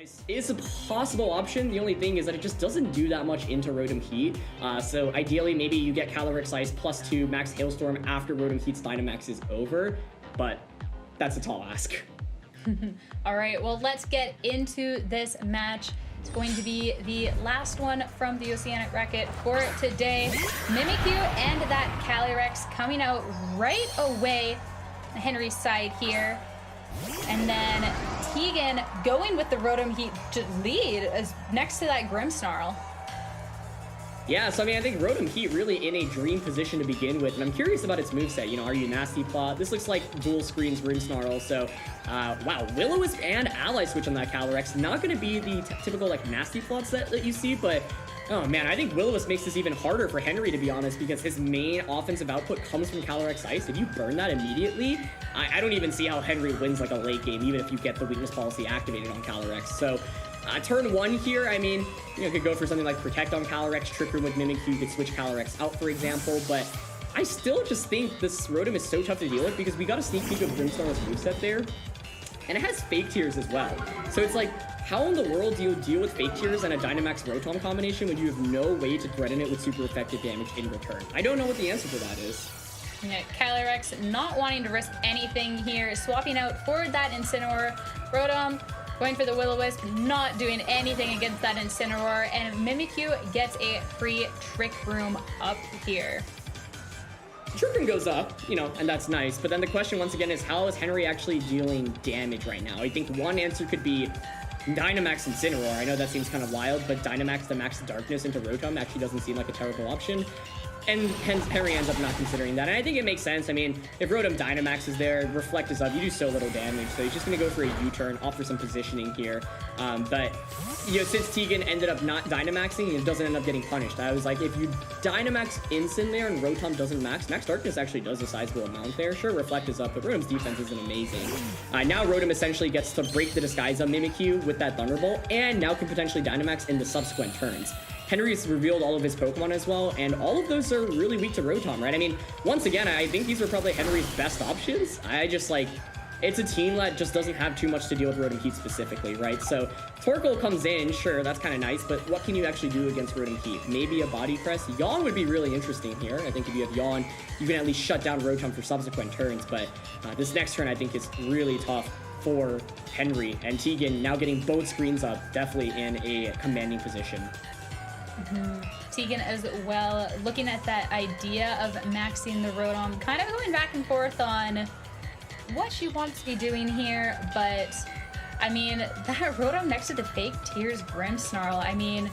Ice is a possible option. The only thing is that it just doesn't do that much into Rotom Heat. So ideally, maybe you get Calyrex Ice +2 Max Hailstorm after Rotom Heat's Dynamax is over, but that's a tall ask. All right, well, let's get into this match. It's going to be the last one from the Oceanic Racket for today. Mimikyu and that Calyrex coming out right away on Henry's side here. And then Teagan going with the Rotom Heat lead as next to that Grimmsnarl. Yeah, so I mean, I think Rotom Heat really in a dream position to begin with, and I'm curious about its moveset. You know, are you Nasty Plot? This looks like dual screens Grimmsnarl, so wow, Will-O-Wisp and Ally Switch on that Calyrex. Not going to be the typical like Nasty Plot set that you see, but oh man, I think Will-O-Wisp makes this even harder for Henry, to be honest, because his main offensive output comes from Calyrex Ice. If you burn that immediately, I don't even see how Henry wins like a late game, even if you get the weakness policy activated on Calyrex. So turn one here, I mean, you know, could go for something like Protect on Calyrex, Trick Room with Mimikyu, you could switch Calyrex out, for example, but I still just think this Rotom is so tough to deal with because we got a sneak peek of Grimmsnarl's moveset there, and it has Fake Tears as well. So it's like, how in the world do you deal with Fake Tears and a Dynamax Rotom combination when you have no way to threaten it with super effective damage in return? I don't know what the answer to that is. Yeah, Calyrex not wanting to risk anything here, swapping out for that Incineroar. Rotom going for the Will-O-Wisp, not doing anything against that Incineroar, and Mimikyu gets a free Trick Room up here. Trick Room goes up, you know, and that's nice, but then the question once again is, how is Henry actually dealing damage right now? I think one answer could be Dynamax Incineroar. I know that seems kind of wild, but Dynamax the Max Darkness into Rotom actually doesn't seem like a terrible option. And hence Henry ends up not considering that. And I think it makes sense. I mean, if Rotom Dynamax is there, Reflect is up, you do so little damage. So he's just going to go for a U-turn, offer some positioning here. But, you know, since Teagan ended up not Dynamaxing, it doesn't end up getting punished. I was like, if you Dynamax Incin there and Rotom doesn't Max Darkness actually does a sizable amount there. Sure, Reflect is up, but Rotom's defense isn't amazing. Now Rotom essentially gets to break the disguise of Mimikyu with that Thunderbolt, and now can potentially Dynamax in the subsequent turns. Henry's revealed all of his Pokemon as well, and all of those are really weak to Rotom, right? I mean, once again, I think these are probably Henry's best options. I just like, it's a team that just doesn't have too much to deal with Rotom Heat specifically, right? So Torkoal comes in, sure, that's kind of nice, but what can you actually do against Rotom Heat? Maybe a Body Press. Yawn would be really interesting here. I think if you have Yawn, you can at least shut down Rotom for subsequent turns, but this next turn I think is really tough for Henry, and Teagan now getting both screens up, definitely in a commanding position. Teagan as well, looking at that idea of maxing the Rotom, kind of going back and forth on what she wants to be doing here, but I mean, that Rotom next to the Fake Tears Grimmsnarl, I mean,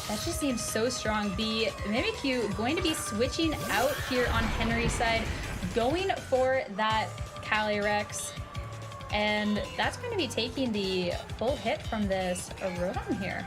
that just seems so strong. The Mimikyu going to be switching out here on Henry's side, going for that Calyrex, and that's going to be taking the full hit from this Rotom here.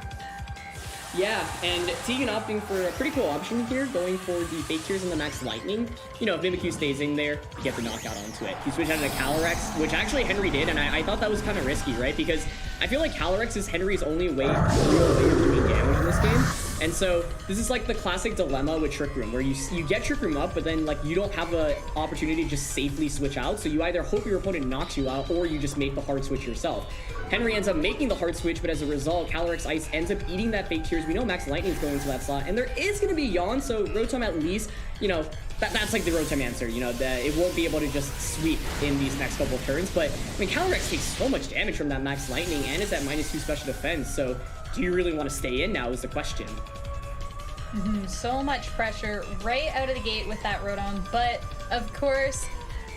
Yeah, and Teagan opting for a pretty cool option here, going for the Fake Tears and the Max Lightning. You know, if Mimikyu stays in there, you get the knockout onto it. He switched out to Calyrex, which actually Henry did, and I thought that was kind of risky, right? Because I feel like Calyrex is Henry's only real way of doing damage in this game. And so this is like the classic dilemma with Trick Room, where you get Trick Room up, but then like you don't have an opportunity to just safely switch out. So you either hope your opponent knocks you out, or you just make the hard switch yourself. Henry ends up making the hard switch, but as a result, Calyrex Ice ends up eating that Fake Tears. We know Max Lightning's going to that slot, and there is going to be Yawn, so Rotom at least, you know, that's like the Rotom answer, you know, that it won't be able to just sweep in these next couple of turns. But I mean, Calyrex takes so much damage from that Max Lightning, and is at -2 special defense, so do you really want to stay in now is the question. So much pressure right out of the gate with that Rotom, but of course,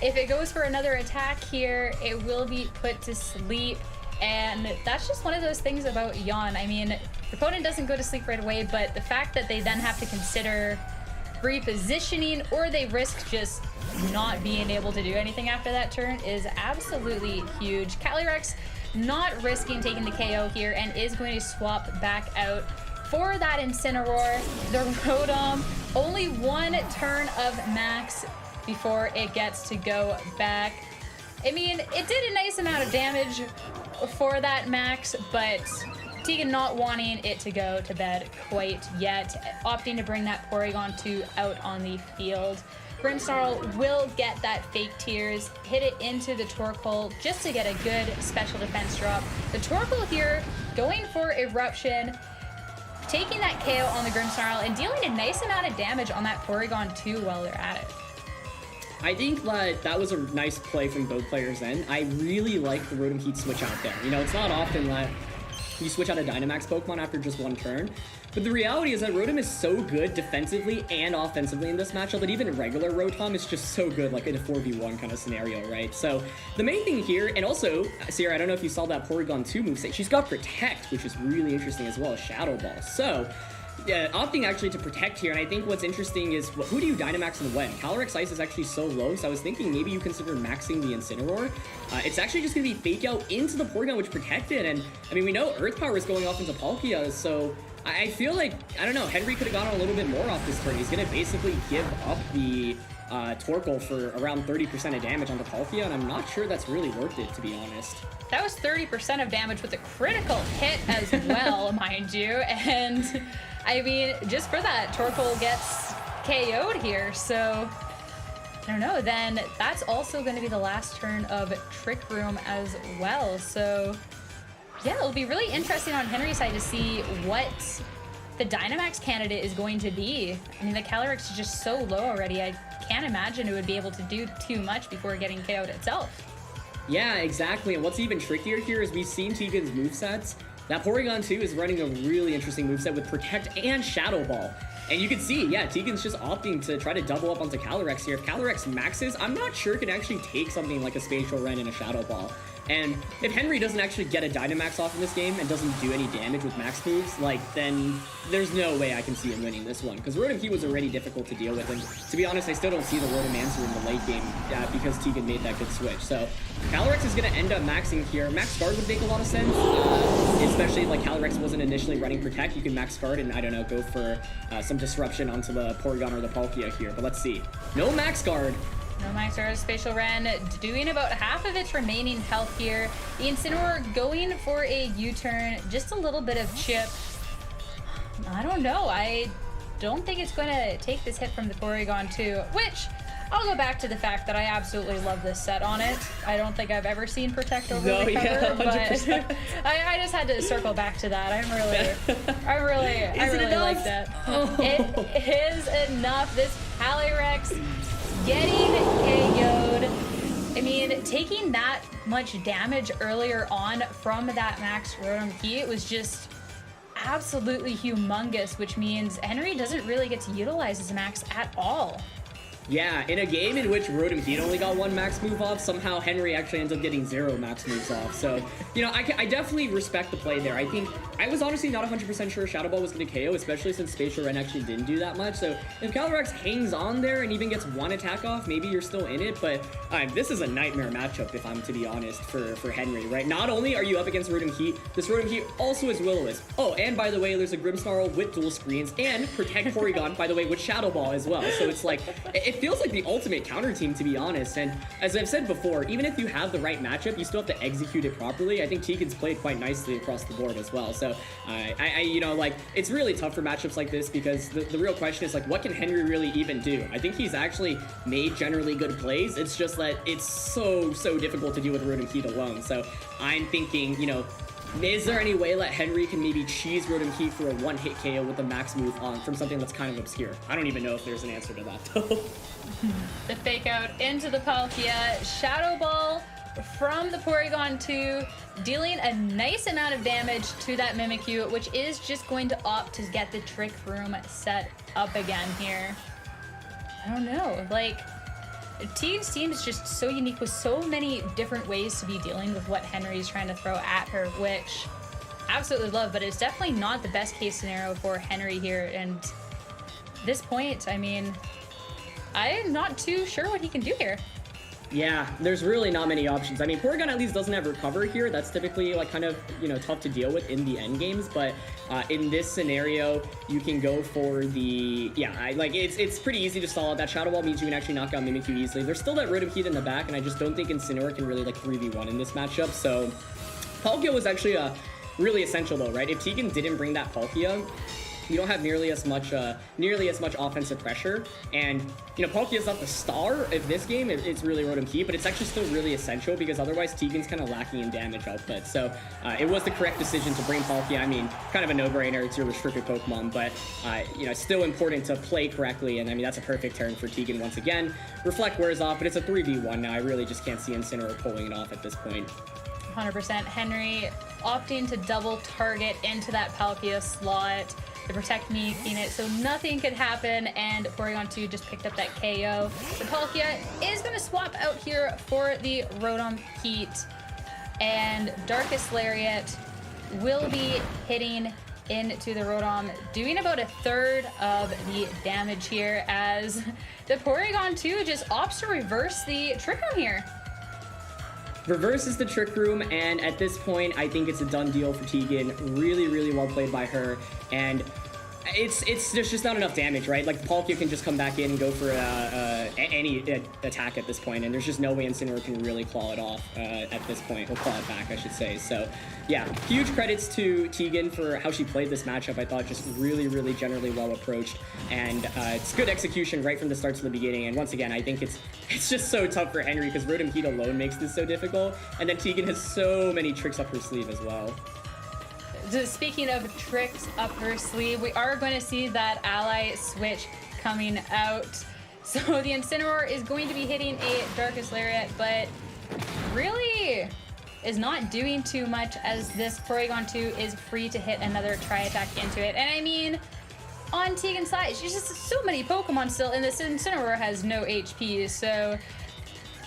if it goes for another attack here, it will be put to sleep. And that's just one of those things about Yawn. I mean, the opponent doesn't go to sleep right away, but the fact that they then have to consider repositioning, or they risk just not being able to do anything after that turn, is absolutely huge. Calyrex not risking taking the KO here, and is going to swap back out for that Incineroar. The Rotom, only one turn of max before it gets to go back. I mean, it did a nice amount of damage for that max, but Teagan not wanting it to go to bed quite yet, opting to bring that Porygon 2 out on the field. Grimmsnarl will get that fake tears, hit it into the Torkoal just to get a good special defense drop. The Torkoal here going for Eruption, taking that KO on the Grimmsnarl and dealing a nice amount of damage on that Porygon too while they're at it. I think that was a nice play from both players then. I really like the Rotom Heat switch out there. You know, it's not often that you switch out a Dynamax Pokemon after just one turn. But the reality is that Rotom is so good defensively and offensively in this matchup that even regular Rotom is just so good, like in a 4v1 kind of scenario, right? So the main thing here, and also, Sierra, I don't know if you saw that Porygon 2 moveset, she's got Protect, which is really interesting as well as Shadow Ball. So opting actually to Protect here, and I think what's interesting is who do you Dynamax and when? Calyrex Ice is actually so low, so I was thinking maybe you consider maxing the Incineroar. It's actually just going to be Fake Out into the Porygon, which protected, and I mean, we know Earth Power is going off into Palkia, so I feel like, I don't know, Henry could have gone a little bit more off this turn. He's going to basically give up the Torkoal for around 30% of damage onto Palkia, and I'm not sure that's really worth it, to be honest. That was 30% of damage with a critical hit as well, mind you, and I mean, just for that, Torkoal gets KO'd here, so I don't know. Then that's also going to be the last turn of Trick Room as well. So yeah, it'll be really interesting on Henry's side to see what the Dynamax candidate is going to be. I mean, the Calyrex is just so low already. I can't imagine it would be able to do too much before getting KO'd itself. Yeah, exactly. And what's even trickier here is we've seen Teagan's movesets. That Porygon 2 is running a really interesting moveset with Protect and Shadow Ball. And you can see, yeah, Teagan's just opting to try to double up onto Calyrex here. If Calyrex maxes, I'm not sure it can actually take something like a Spatial Rend and a Shadow Ball. And if Henry doesn't actually get a Dynamax off in this game and doesn't do any damage with max moves, like, then there's no way I can see him winning this one. Because Rotom Heat was already difficult to deal with, and to be honest, I still don't see the Rotom answer in the late game because Teagan made that good switch. So Calyrex is going to end up maxing here. Max Guard would make a lot of sense, especially like Calyrex wasn't initially running Protect. You can Max Guard and, I don't know, go for some disruption onto the Porygon or the Palkia here. But let's see. No Max Guard. No Max Guard, Spatial Rend doing about half of its remaining health here. The Incineroar going for a U-turn, just a little bit of chip. I don't know. I don't think it's going to take this hit from the Porygon 2, which I'll go back to the fact that I absolutely love this set on it. I don't think I've ever seen Protect over the cover, but I just had to circle back to that. I really like that. Oh. It is enough. This Calyrex getting KO'd. I mean, taking that much damage earlier on from that Max Rotom Heat was just absolutely humongous, which means Henry doesn't really get to utilize his max at all. Yeah, in a game in which Rotom Heat only got one max move off, somehow Henry actually ends up getting 0 max moves off. So, you know, I definitely respect the play there. I think, I was honestly not 100% sure Shadow Ball was going to KO, especially since Spatial Rend actually didn't do that much. So if Calyrex hangs on there and even gets one attack off, maybe you're still in it. But this is a nightmare matchup, if I'm to be honest, for Henry, right? Not only are you up against Rotom Heat, this Rotom Heat also is Will-O-Wisp. Oh, and by the way, there's a Grimmsnarl with dual screens and Protect Porygon, by the way, with Shadow Ball as well. So it's like, it feels like the ultimate counter team, to be honest. And as I've said before, even if you have the right matchup, you still have to execute it properly. I think Teagan's played quite nicely across the board as well. So you know, like, it's really tough for matchups like this because the real question is, like, what can Henry really even do? I think he's actually made generally good plays. It's just that it's so difficult to do with Rotom Heat alone. So I'm thinking, you know, is there any way that Henry can maybe cheese Rotom Heat for a one-hit KO with a max move on from something that's kind of obscure? I don't even know if there's an answer to that, though. The fake out into the Palkia. Shadow Ball from the Porygon 2, dealing a nice amount of damage to that Mimikyu, which is just going to opt to get the Trick Room set up again here. I don't know. Like, Teagan's team is just so unique with so many different ways to be dealing with what Henry's trying to throw at her, which I absolutely love, but it's definitely not the best case scenario for Henry here. And at this point, I mean, I'm not too sure what he can do here. Yeah, there's really not many options. I mean, Porygon at least doesn't have Recover here. That's typically, like, kind of, you know, tough to deal with in the end games. But in this scenario, you can go for the, it's pretty easy to stall out. That Shadow Ball means you can actually knock out Mimikyu easily. There's still that Rotom Heat in the back, and I just don't think Incineroar can really, like, 3v1 in this matchup. So Palkia was actually really essential, though, right? If Teagan didn't bring that Palkia, you don't have nearly as much offensive pressure. And you know, Palkia's not the star of this game. It's really Rotom Heat, but it's actually still really essential because otherwise Teagan's kind of lacking in damage output. So it was the correct decision to bring Palkia. I mean, kind of a no-brainer. It's your restricted Pokemon, but you know, it's still important to play correctly. And I mean, that's a perfect turn for Teagan once again. Reflect wears off, but it's a 3v1 now. I really just can't see Incineroar pulling it off at this point. 100%. Henry opting to double target into that Palkia slot to protect me, it, so nothing could happen, and Porygon 2 just picked up that KO. The Palkia is going to swap out here for the Rotom Heat, and Darkest Lariat will be hitting into the Rotom, doing about a third of the damage here as the Porygon 2 just opts to reverse the Trick Room here. Reverses the Trick Room, and at this point, I think it's a done deal for Teagan. Really, really well played by her, and there's just not enough damage, right? Like, the Palkia can just come back in and go for any attack at this point, and there's just no way Incineroar can really claw it off at this point, or claw it back, I should say. So, yeah, huge credits to Teagan for how she played this matchup. I thought just really, really generally well approached, and it's good execution right from the start to the beginning. And once again, I think it's just so tough for Henry because Rotom Heat alone makes this so difficult, and then Teagan has so many tricks up her sleeve as well. Speaking of tricks up her sleeve, we are going to see that ally switch coming out. So the Incineroar is going to be hitting a Darkest Lariat, but really is not doing too much as this Porygon 2 is free to hit another Tri-Attack into it. And I mean, on Teagan's side, she's just so many Pokemon still, and this Incineroar has no HP, so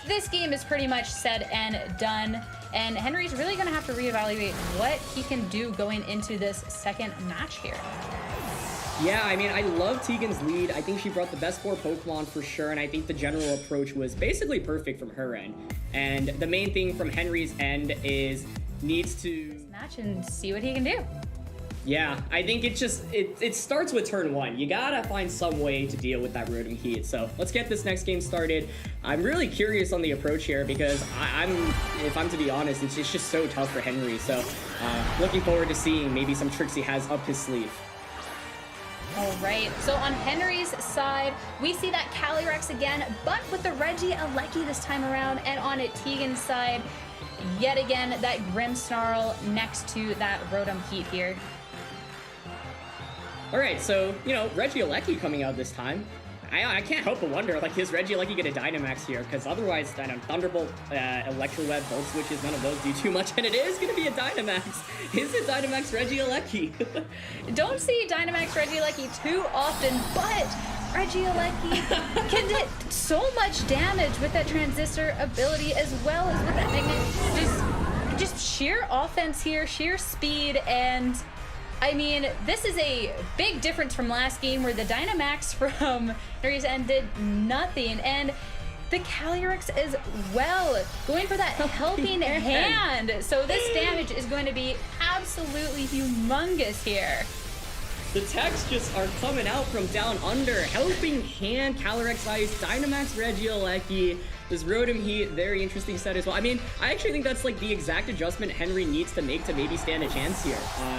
this game is pretty much said and done. And Henry's really going to have to reevaluate what he can do going into this second match here. Yeah, I mean, I love Teagan's lead. I think she brought the best 4 Pokemon for sure, and I think the general approach was basically perfect from her end. And the main thing from Henry's end is needs to match and see what he can do. Yeah, I think it starts with turn 1. You gotta find some way to deal with that Rotom Heat. So let's get this next game started. I'm really curious on the approach here because if I'm to be honest, it's just so tough for Henry. So looking forward to seeing maybe some tricks he has up his sleeve. All right, so on Henry's side, we see that Calyrex again, but with the Regieleki this time around, and on Teagan's side, yet again, that Grimmsnarl next to that Rotom Heat here. All right, so, you know, Regieleki coming out this time. I can't help but wonder, like, is Regieleki get a Dynamax here? Because otherwise, I don't know, Thunderbolt, Electroweb, Volt Switches, none of those do too much, and it is going to be a Dynamax. Is it Dynamax Regieleki? Don't see Dynamax Regieleki too often, but Regieleki can hit so much damage with that Transistor ability as well as with that Magnet. Just sheer offense here, sheer speed, and I mean, this is a big difference from last game where the Dynamax from Henry's end did nothing, and the Calyrex as well, going for that helping hand. So this damage is going to be absolutely humongous here. The texts just are coming out from down under. Helping Hand, Calyrex Ice, Dynamax Regieleki, this Rotom Heat, very interesting set as well. I mean, I actually think that's like the exact adjustment Henry needs to make to maybe stand a chance here,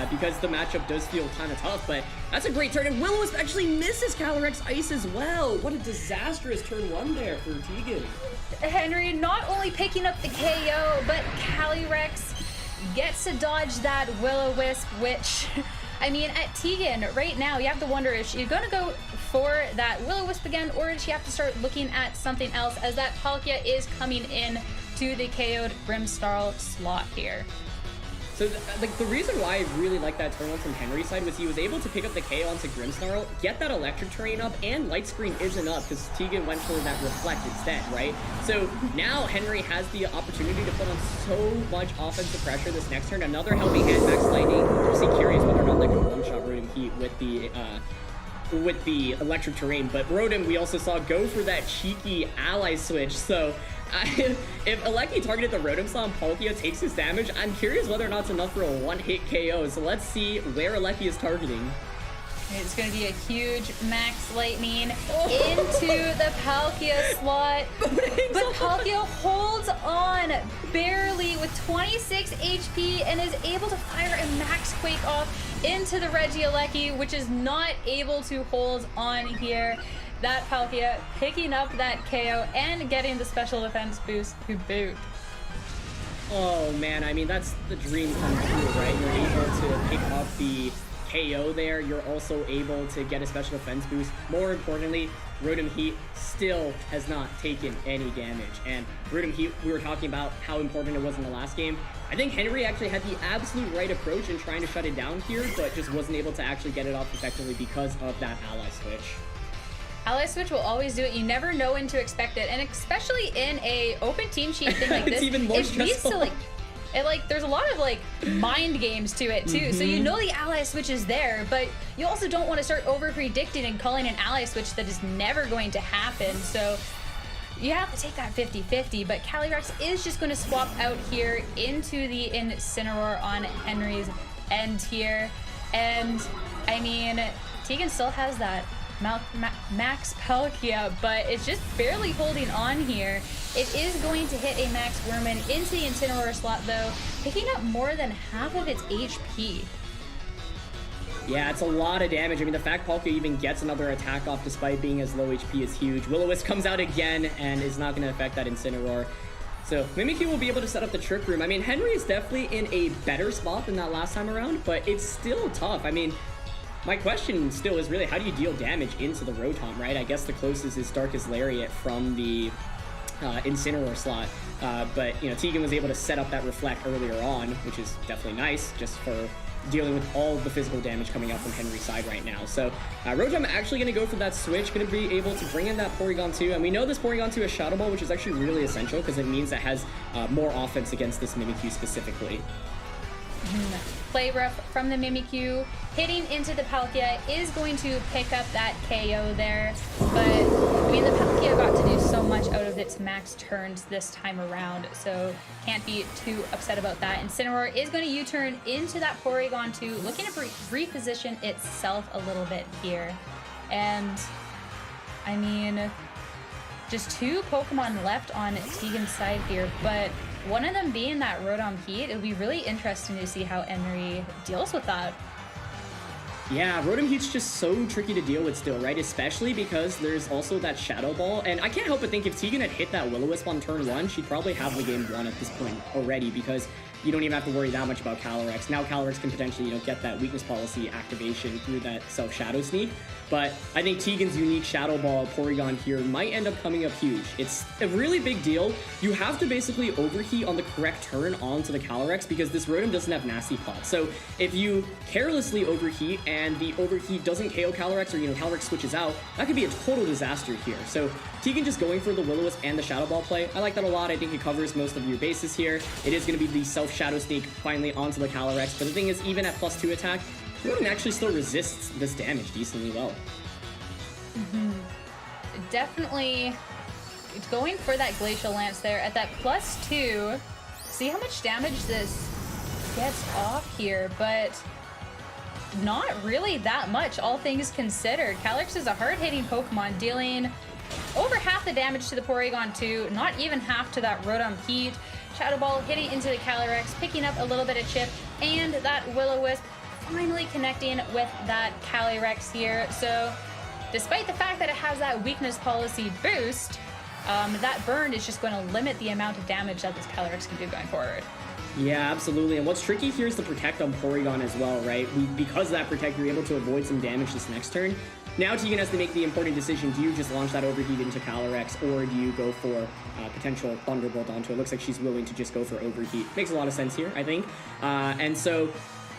because the matchup does feel kind of tough, but that's a great turn, and Will-O-Wisp actually misses Calyrex Ice as well. What a disastrous turn 1 there for Teagan. Henry not only picking up the KO, but Calyrex gets to dodge that Will-O-Wisp, which I mean, at Teagan, right now, you have to wonder if she's going to go for that Will-O-Wisp again, or does she have to start looking at something else, as that Palkia is coming in to the KO'd Grimmsnarl slot here. So, the reason why I really like that turn 1 from Henry's side was he was able to pick up the KO onto Grimmsnarl, get that Electric Terrain up, and Light Screen isn't up because Teagan went for that Reflect instead, right? So now Henry has the opportunity to put on so much offensive pressure this next turn. Another Helping Hand Max Lightning. Obviously curious whether or not they can one-shot Rotom Heat with the Electric Terrain, but Rotom we also saw go for that cheeky ally switch. So if Aleki targeted the Rotom slot and Palkia takes his damage, I'm curious whether or not it's enough for a one-hit KO. So let's see where Aleki is targeting. It's going to be a huge Max Lightning into the Palkia slot. But Palkia holds on barely with 26 HP and is able to fire a Max Quake off into the Regieleki, which is not able to hold on here. That Palkia picking up that KO and getting the special defense boost to boot. Oh man, I mean, that's the dream come true, right? You're able to pick up the KO there. You're also able to get a special defense boost. More importantly, Rotom Heat still has not taken any damage. And Rotom Heat, we were talking about how important it was in the last game. I think Henry actually had the absolute right approach in trying to shut it down here, but just wasn't able to actually get it off effectively because of that ally switch. Ally switch will always do it. You never know when to expect it, and especially in a open team sheet thing like this, it's even more it leads to there's a lot of mind games to it too. So you know the ally switch is there, but you also don't want to start over predicting and calling an ally switch that is never going to happen. So you have to take that 50-50, but Calyrex is just going to swap out here into the Incineroar on Henry's end here. And I mean, Teagan still has that Max Palkia, but it's just barely holding on here. It is going to hit a Max Worman into the Incineroar slot though, picking up more than half of its HP. Yeah, it's a lot of damage. I mean, the fact Palkia even gets another attack off despite being as low HP is huge. Will-O-Wisp comes out again and is not going to affect that Incineroar. So Mimikyu will be able to set up the Trick Room. I mean, Henry is definitely in a better spot than that last time around, but it's still tough. I mean, my question still is really, how do you deal damage into the Rotom, right? I guess the closest is Darkest Lariat from the Incineroar slot. But, you know, Teagan was able to set up that Reflect earlier on, which is definitely nice, just for dealing with all of the physical damage coming out from Henry's side right now. So Rotom actually going to go for that switch, going to be able to bring in that Porygon 2. And we know this Porygon 2 is Shadow Ball, which is actually really essential because it means it has more offense against this Mimikyu specifically. Play rough from the Mimikyu, hitting into the Palkia is going to pick up that KO there, but I mean the Palkia got to do so much out of its max turns this time around, so can't be too upset about that. Incineroar is going to U-turn into that Porygon 2, looking to reposition itself a little bit here. And I mean, just two Pokemon left on Teagan's side here, but one of them being that Rotom Heat. It'll be really interesting to see how Henry deals with that. Yeah, Rotom Heat's just so tricky to deal with still, right? Especially because there's also that Shadow Ball. And I can't help but think if Teagan had hit that Will-O-Wisp on turn 1, she'd probably have the game won at this point already, because you don't even have to worry that much about Calyrex. Now Calyrex can potentially, you know, get that weakness policy activation through that self-Shadow Sneak. But I think Teagan's unique Shadow Ball Porygon here might end up coming up huge. It's a really big deal. You have to basically overheat on the correct turn onto the Calyrex because this Rotom doesn't have Nasty Plot. So if you carelessly overheat and the overheat doesn't KO Calyrex, or, you know, Calyrex switches out, that could be a total disaster here. So Teagan just going for the Will-O-Wisp and the Shadow Ball play, I like that a lot. I think it covers most of your bases here. It is going to be the self-Shadow Sneak finally onto the Calyrex, but the thing is, even at +2 attack, Rotom actually still resists this damage decently well. Definitely going for that Glacial Lance there at that +2. See how much damage this gets off here, but not really that much, all things considered. Calyrex is a hard-hitting Pokemon, dealing over half the damage to the Porygon 2, not even half to that Rotom Heat. Shadow Ball hitting into the Calyrex, picking up a little bit of chip, and that Will-O-Wisp finally connecting with that Calyrex here. So despite the fact that it has that weakness policy boost, that burn is just going to limit the amount of damage that this Calyrex can do going forward. Yeah, absolutely. And what's tricky here is the Protect on Porygon as well, right? Because of that Protect, you're able to avoid some damage this next turn. Now Teagan has to make the important decision. Do you just launch that Overheat into Calyrex, or do you go for potential Thunderbolt onto it? Looks like she's willing to just go for Overheat. Makes a lot of sense here, I think. And so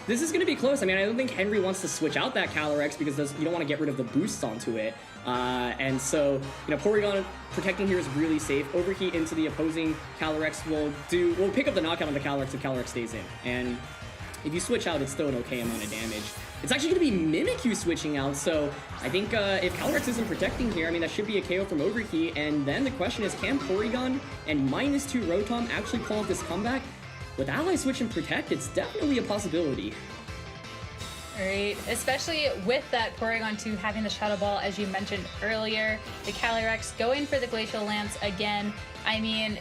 this is going to be close. I mean, I don't think Henry wants to switch out that Calyrex because you don't want to get rid of the boosts onto it. And so, you know, Porygon protecting here is really safe. Overheat into the opposing Calyrex will pick up the knockout on the Calyrex if Calyrex stays in. And if you switch out, it's still an okay amount of damage. It's actually going to be Mimikyu switching out, so I think if Calyrex isn't protecting here, I mean, that should be a KO from Overheat. And then the question is, can Porygon and -2 Rotom actually pull off this comeback? With Ally Switch and Protect, it's definitely a possibility. Right, especially with that Porygon 2 having the Shadow Ball, as you mentioned earlier. The Calyrex going for the Glacial Lance again. I mean,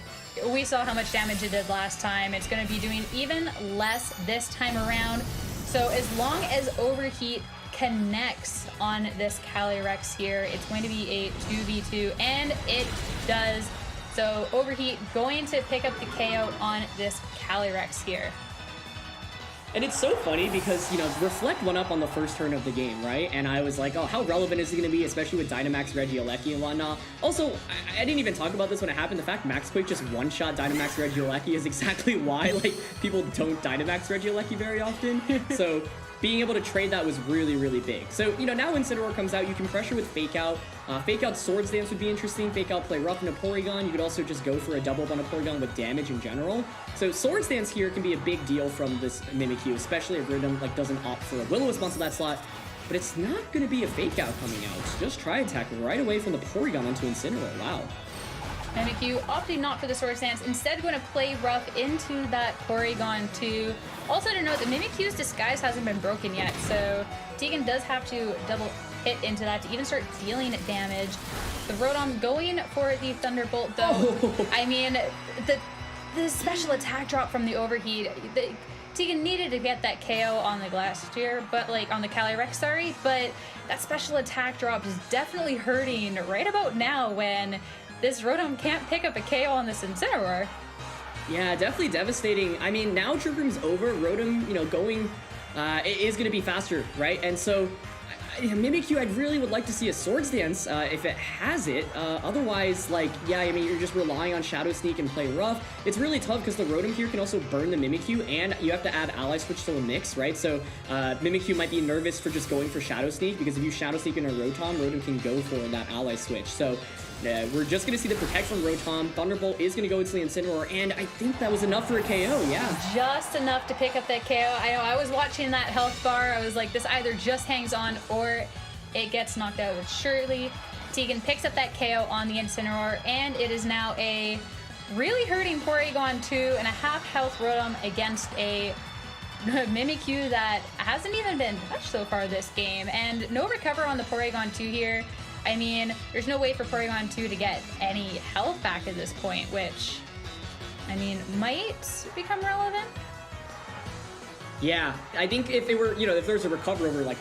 we saw how much damage it did last time. It's going to be doing even less this time around. So as long as Overheat connects on this Calyrex here, it's going to be a 2v2, and it does. So Overheat going to pick up the KO on this Calyrex here. And it's so funny because, you know, Reflect went up on the first turn of the game, right? And I was like, oh, how relevant is it going to be, especially with Dynamax, Regieleki, and whatnot? Also, I didn't even talk about this when it happened. The fact Max Quake just one-shot Dynamax, Regieleki is exactly why, like, people don't Dynamax, Regieleki very often. So being able to trade that was really, really big. So, you know, now Incineroar comes out, you can pressure with Fake Out. Fake Out Swords Dance would be interesting. Fake Out Play Rough in a Porygon. You could also just go for a double up on a Porygon with damage in general. So Swords Dance here can be a big deal from this Mimikyu, especially if Rhythm like doesn't opt for a Will-O-Wisp onto that slot. But it's not going to be a Fake Out coming out. It's just Try Attack right away from the Porygon onto Incineroar. Wow. Mimikyu opting not for the Swords Dance, instead going to play Rough into that Porygon too. Also to note that Mimikyu's Disguise hasn't been broken yet, so Teagan does have to double hit into that to even start dealing damage. The Rotom going for the Thunderbolt though. Oh. I mean, the special attack drop from the Overheat, Teagan needed to get that KO on the Glacier, but like on the Calyrex, sorry, but that special attack drop is definitely hurting right about now when this Rotom can't pick up a KO on this Incineroar. Yeah, definitely devastating. I mean, now Trick Room's over. Rotom, you know, going is going to be faster, right? And so Mimikyu, I really would like to see a Swords Dance if it has it. Otherwise, like, yeah, I mean, you're just relying on Shadow Sneak and Play Rough. It's really tough because the Rotom here can also burn the Mimikyu, and you have to add Ally Switch to the mix, right? So Mimikyu might be nervous for just going for Shadow Sneak, because if you Shadow Sneak in a Rotom, Rotom can go for that Ally Switch. So we're just going to see the Protect from Rotom. Thunderbolt is going to go into the Incineroar, and I think that was enough for a KO, yeah. Just enough to pick up that KO. I know, I was watching that health bar. I was like, this either just hangs on or it gets knocked out with Shirley. Teagan picks up that KO on the Incineroar, and it is now a really hurting Porygon 2 and a half health Rotom against a Mimikyu that hasn't even been touched so far this game. And no recover on the Porygon 2 here. I mean, there's no way for Porygon 2 to get any health back at this point, which, I mean, might become relevant. Yeah, I think if it were, you know, if there's a recover over, like,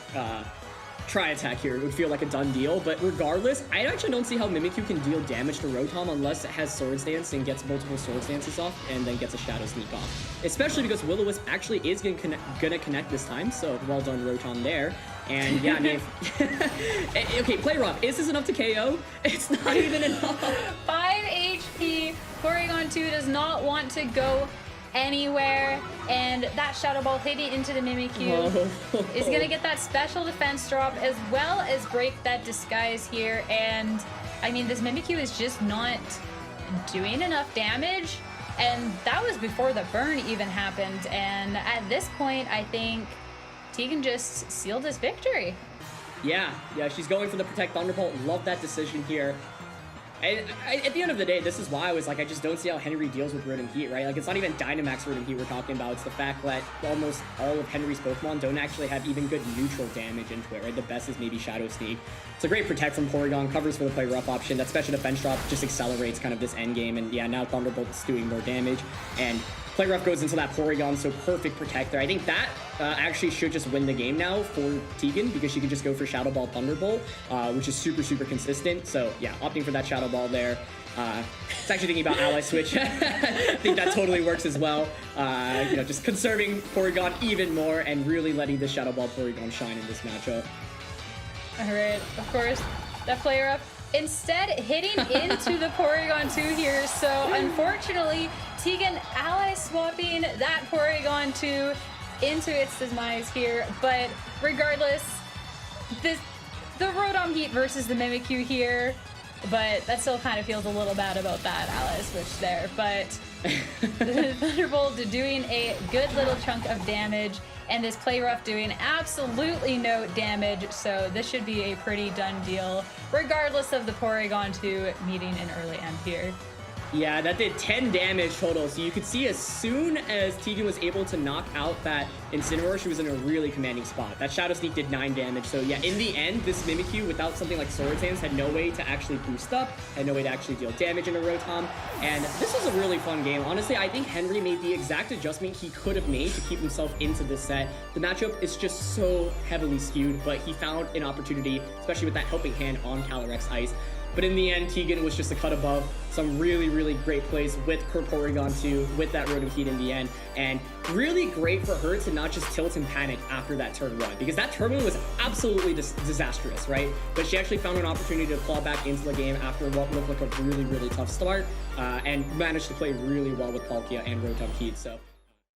Try Attack here, it would feel like a done deal. But regardless, I actually don't see how Mimikyu can deal damage to Rotom unless it has Swords Dance and gets multiple Swords Dances off and then gets a Shadow Sneak off. Especially because Will-O-Wisp actually is gonna connect this time, so well done Rotom there. And yeah, I mean, okay, Play Rough. Is this enough to KO? It's not even enough. 5 HP. Porygon 2 does not want to go anywhere, and that Shadow Ball hitting into the Mimikyu is gonna get that special defense drop as well as break that Disguise here. And I mean, this Mimikyu is just not doing enough damage, and that was before the burn even happened. And at this point, I think Teagan just sealed his victory. Yeah, she's going for the Protect Thunderbolt. Love that decision here. At the end of the day, this is why I was like, I just don't see how Henry deals with Rhythm Heat, right? Like, it's not even Dynamax Rhythm Heat we're talking about. It's the fact that almost all of Henry's Pokemon don't actually have even good neutral damage into it, right? The best is maybe Shadow Sneak. It's a great Protect from Porygon, covers for the Play Rough option. That special defense drop just accelerates kind of this end game. And yeah, now Thunderbolt's doing more damage. And Play Rough goes into that Porygon, so perfect Protect there. I think that actually should just win the game now for Teagan, because she can just go for Shadow Ball Thunderbolt, which is super, super consistent. So yeah, opting for that Shadow Ball there. It's actually thinking about Ally Switch. I think that totally works as well. You know, just conserving Porygon even more and really letting the Shadow Ball Porygon shine in this matchup. All right, of course, that Play Rough instead hitting into the Porygon 2 here. So unfortunately, Teagan ally swapping that Porygon 2 into its demise here. But regardless, the Rotom Heat versus the Mimikyu here. But that still kind of feels a little bad about that ally switch there. But the Thunderbolt doing a good little chunk of damage, and this Play Rough doing absolutely no damage. So this should be a pretty done deal, regardless of the Porygon 2 meeting an early end here. Yeah, that did 10 damage total. So you could see as soon as Teagan was able to knock out that Incineroar, she was in a really commanding spot. That Shadow Sneak did 9 damage. So yeah, in the end, this Mimikyu, without something like Swords Hands, had no way to actually boost up, had no way to actually deal damage in a Rotom. And this was a really fun game. Honestly, I think Henry made the exact adjustment he could have made to keep himself into this set. The matchup is just so heavily skewed, but he found an opportunity, especially with that helping hand on Calyrex Ice. But in the end, Teagan was just a cut above. Some really, really great plays with her Porygon too, with that Rotom Heat in the end. And really great for her to not just tilt and panic after that turn 1, because that turn 1 was absolutely disastrous, right? But she actually found an opportunity to claw back into the game after what looked like a really, really tough start, and managed to play really well with Palkia and Rotom Heat. So